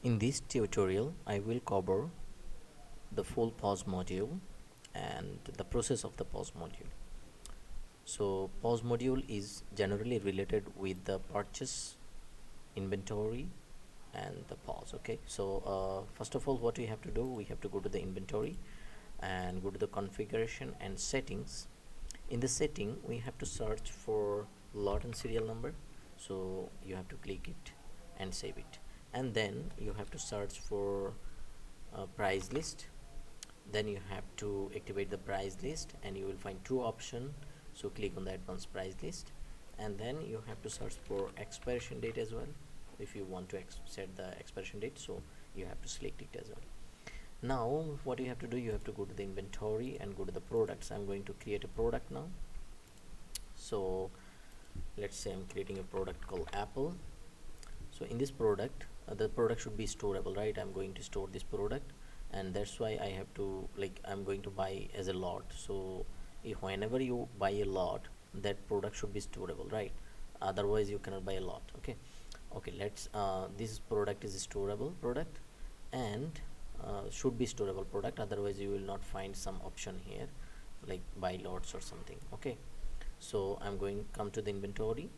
In this tutorial, I will cover the full POS module and the process of the POS module. So POS module is generally related with the purchase, inventory and the POS. Okay, so first of all, what we have to do, we have to go to the inventory and go to the configuration and settings. In the setting, we have to search for lot and serial number, so you have to click it and save it, and then you have to search for price list. Then you have to activate the price list and you will find two option, so click on the advanced price list, and then you have to search for expiration date as well. If you want to set the expiration date, so you have to select it as well. Now what you have to do, you have to go to the inventory and go to the products. I'm going to create a product now. So let's say I'm creating a product called Apple. So in this product, the product should be storable, right? I'm going to store this product, and that's why I have to, like, I'm going to buy as a lot. So if whenever you buy a lot, that product should be storable, right? Otherwise you cannot buy a lot. Okay, let's this product is a storable product and should be storable product, otherwise you will not find some option here like buy lots or something. Okay, so I'm going come to the inventory,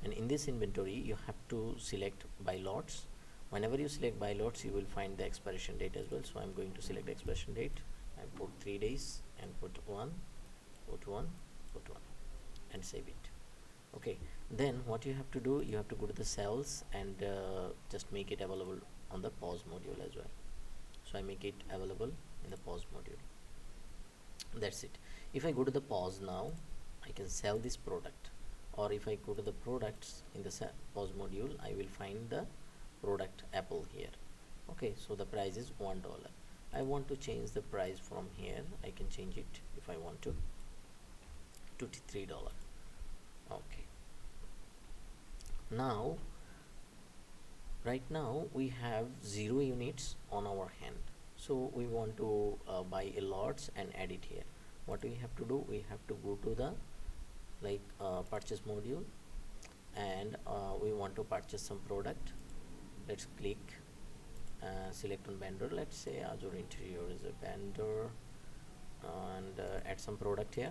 and in this inventory you have to select buy lots. Whenever you select buy lots, you will find the expiration date as well. So I'm going to select the expiration date. I put 3 days and put 1, put 1, put 1 and save it. Okay, then what you have to do, you have to go to the cells and just make it available on the POS module as well. So I make it available in the POS module. That's it. If I go to the POS now, I can sell this product, or if I go to the products in the POS module, I will find the product Apple here. Okay, so the price is $1. I want to change the price from here. I can change it if I want to $3. Okay, now right now we have 0 units on our hand, so we want to buy a lots and add it here. What we have to do, we have to go to the purchase module, and we want to purchase some product. Let's click select on vendor. Let's say Azure Interior is a vendor, and add some product here.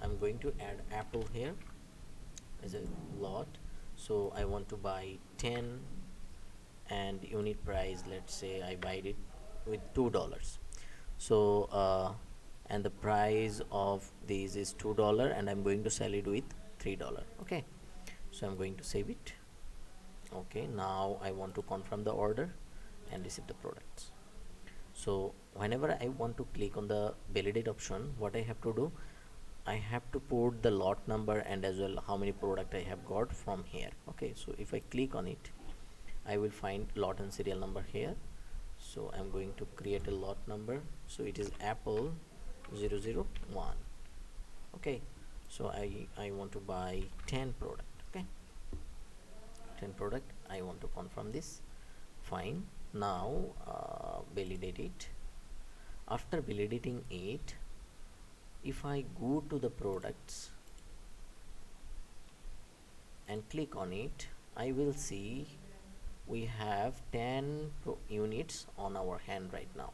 I'm going to add Apple here as a lot, so I want to buy 10, and unit price, let's say I buy it with $2. So and the price of this is $2, and I'm going to sell it with $3. Okay, so I'm going to save it. Okay, now I want to confirm the order and receive the products. So whenever I want to click on the validate option, what I have to do, I have to put the lot number and as well how many product I have got from here. Okay, so if I click on it, I will find lot and serial number here. So I'm going to create a lot number, so it is Apple 001. Okay, so I want to buy 10 product. Okay, 10 product, I want to confirm this. Fine, now validate it. After validating it, if I go to the products and click on it, I will see we have 10 units on our hand right now.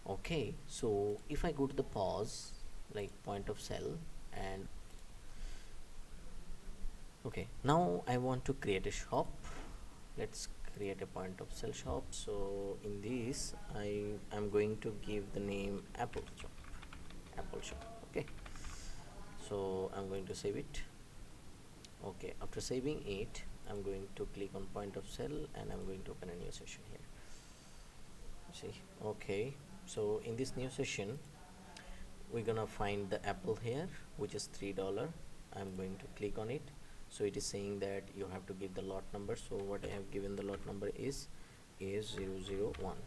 Okay, so if I go to the POS, like point of sale, and okay, now I want to create a shop. Let's create a point of sale shop. So in this, I am going to give the name Apple shop. Apple shop. Okay, so I'm going to save it. Okay, after saving it, I'm going to click on point of sale and I'm going to open a new session here. See, okay, so in this new session we're gonna find the Apple here, which is $3. I'm going to click on it. So it is saying that you have to give the lot number. So what I have given the lot number is 001.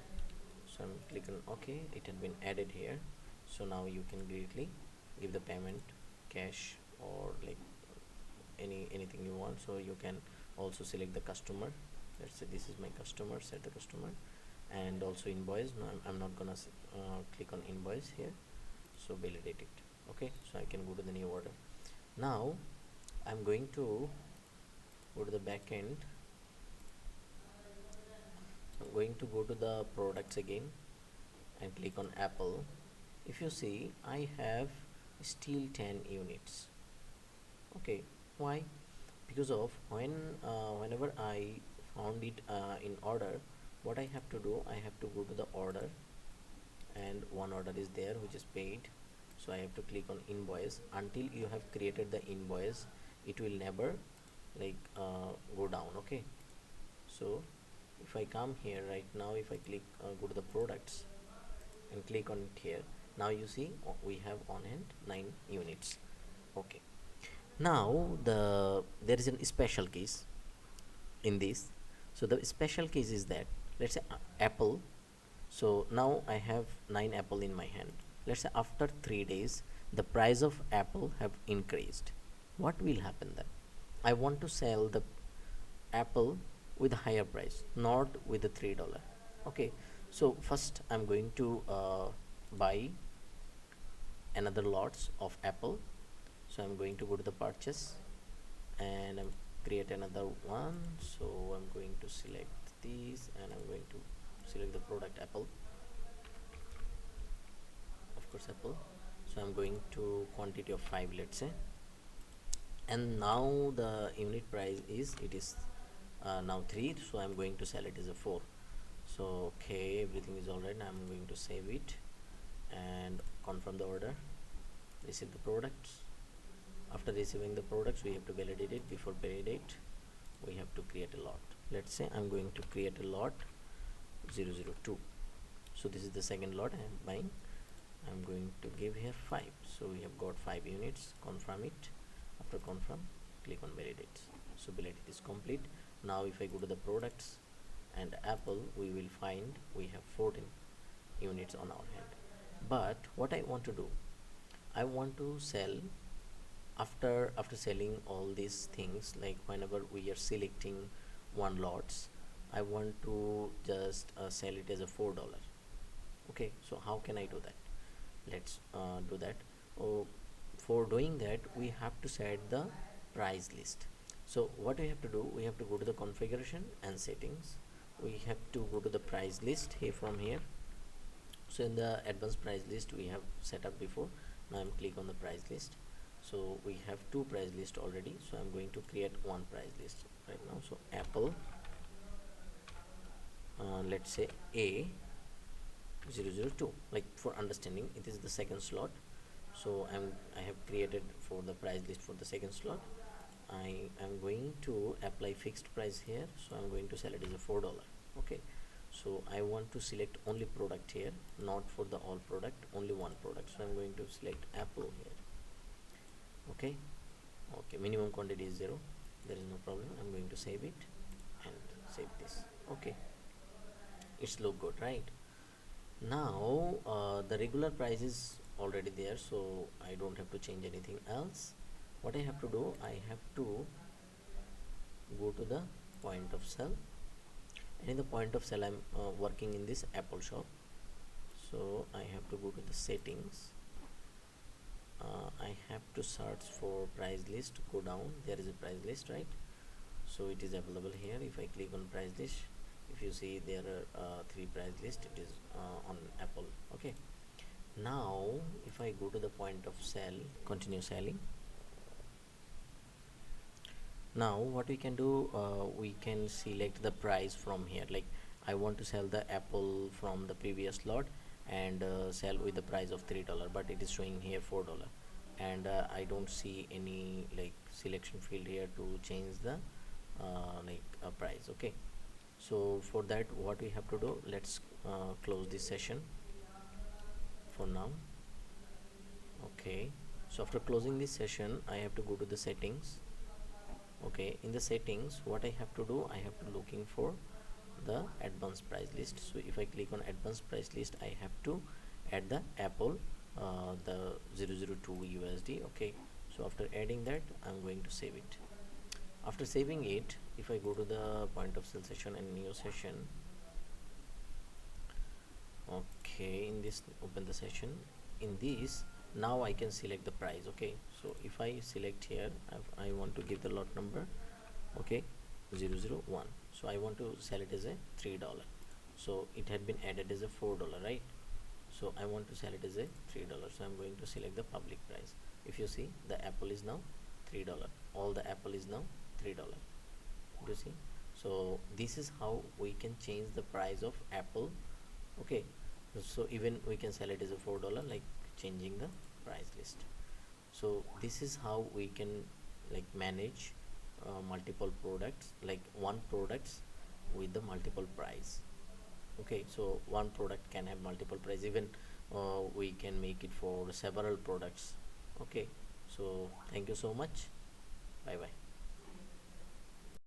So I'm clicking OK. It had been added here. So now you can directly give the payment cash or like anything you want. So you can also select the customer. Let's say this is my customer, set the customer, and also invoice. No, I'm not gonna click on invoice here, so validate it. Okay, so I can go to the new order. Now I'm going to go to the back end going to go to the products again and click on Apple. If you see, I have still 10 units. Okay, why? Because of whenever I found it in order, what I have to do, I have to go to the order, and one order is there which is paid, so I have to click on invoice. Until you have created the invoice, it will never go down. Okay, so if I come here right now, if I click go to the products and click on it here, now you see we have on hand 9 units. Okay, now there is a special case in this. So the special case is that, let's say apple. So now I have 9 apple in my hand. Let's say after 3 days the price of apple have increased. What will happen then? I want to sell the apple with a higher price, not with the $3. Okay, so first I'm going to buy another lots of apple. So I'm going to go to the purchase and I'm create another one. So I'm going to select these and I'm going to select the product apple, of course apple. So I'm going to quantity of 5, let's say, and now the unit price is, it is now 3, so I'm going to sell it as a 4. So okay, everything is alright. I'm going to save it and confirm the order, receive the products. After receiving the products, we have to validate it. Before validate, we have to create a lot. Let's say I'm going to create a lot 002. So this is the second lot I am buying. I'm going to give here 5. So we have got 5 units. Confirm it. After confirm, click on validate. So validate is complete. Now if I go to the products and apple, we will find we have 14 units on our hand. But what I want to do, I want to sell after selling all these things, like whenever we are selecting one lots, I want to just sell it as a $4. Okay, so how can I do that? Let's do that. For doing that, we have to set the price list. So what we have to do, we have to go to the configuration and settings. We have to go to the price list here from here. So in the advanced price list we have set up before. Now I'm click on the price list. So we have 2 price list already, so I'm going to create one price list right now. So apple, let's say A002, like for understanding it is the second slot. So I have created for the price list for the second slot. I am going to apply fixed price here, so I'm going to sell it as a $4. Okay, so I want to select only product here, not for the all product, only one product. So I'm going to select apple here. Okay, minimum quantity is 0, there is no problem. I'm going to save it and save this. Okay, it's look good, right? Now the regular price is already there, so I don't have to change anything else. What I have to do, I have to go to the point of sale, and in the point of sale I'm working in this Apple shop. So I have to go to the settings. I have to search for price list, go down, there is a price list, right? So it is available here. If I click on price list, if you see there are 3 price list, it is on Apple. Okay, now if I go to the point of sale, continue selling. Now what we can do, we can select the price from here. Like I want to sell the apple from the previous lot and sell with the price of $3, but it is showing here $4, and I don't see any like selection field here to change the price. Okay, so for that what we have to do, let's close this session for now. Okay, so after closing this session, I have to go to the settings. Okay, in the settings what I have to do, I have to looking for the advanced price list. So if I click on advanced price list, I have to add the apple, the 002 USD. Okay, so after adding that, I'm going to save it. After saving it, if I go to the point of sale session and new session, okay, in this open the session, in this now I can select the price. Okay, so if I select here, I want to give the lot number, okay, 001. So I want to sell it as a $3. So it had been added as a $4, right? So I want to sell it as a $3, so I'm going to select the public price. If you see, the apple is now $3. All the apple is now $3. Do you see? So this is how we can change the price of apple. Okay, so even we can sell it as a $4, like changing the price list. So this is how we can like manage multiple products, like one products with the multiple price. Okay, so one product can have multiple price, even we can make it for several products. Okay, so thank you so much. Bye bye.